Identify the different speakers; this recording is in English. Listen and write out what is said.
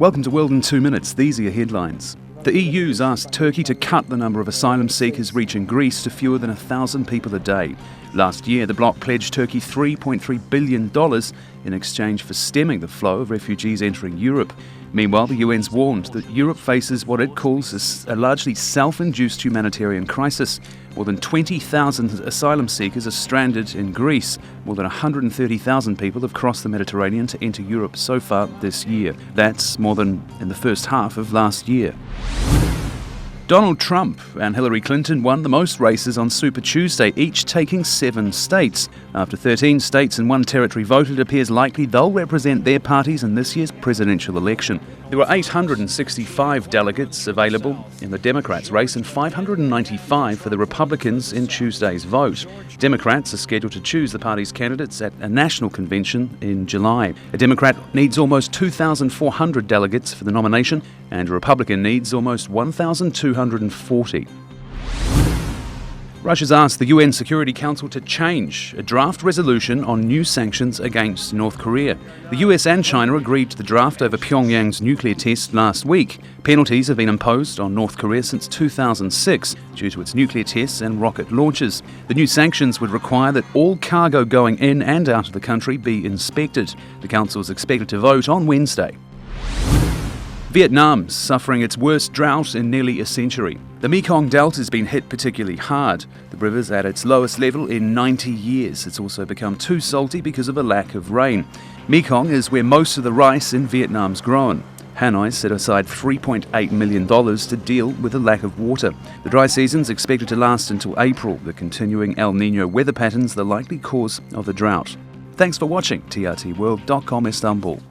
Speaker 1: Welcome to World in 2 Minutes. These are your headlines. The EU's asked Turkey to cut the number of asylum seekers reaching Greece to fewer than 1,000 people a day. Last year, the bloc pledged Turkey $3.3 billion in exchange for stemming the flow of refugees entering Europe. Meanwhile, the UN's warned that Europe faces what it calls a largely self-induced humanitarian crisis. More than 20,000 asylum seekers are stranded in Greece. More than 130,000 people have crossed the Mediterranean to enter Europe so far this year. That's more than in the first half of last year. Donald Trump and Hillary Clinton won the most races on Super Tuesday, each taking 7 states. After 13 states and 1 territory voted, it appears likely they'll represent their parties in this year's presidential election. There were 865 delegates available in the Democrats' race and 595 for the Republicans in Tuesday's vote. Democrats are scheduled to choose the party's candidates at a national convention in July. A Democrat needs almost 2,400 delegates for the nomination, and a Republican needs almost 1,240. Russia's asked the UN Security Council to change a draft resolution on new sanctions against North Korea. The US and China agreed to the draft over Pyongyang's nuclear test last week. Penalties have been imposed on North Korea since 2006 due to its nuclear tests and rocket launches. The new sanctions would require that all cargo going in and out of the country be inspected. The Council is expected to vote on Wednesday. Vietnam's suffering its worst drought in nearly a century. The Mekong Delta has been hit particularly hard. The river's at its lowest level in 90 years. It's also become too salty because of a lack of rain. Mekong is where most of the rice in Vietnam's grown. Hanoi set aside $3.8 million to deal with the lack of water. The dry season's expected to last until April. The continuing El Niño weather patterns are the likely cause of the drought. Thanks for watching. TRTworld.com Istanbul.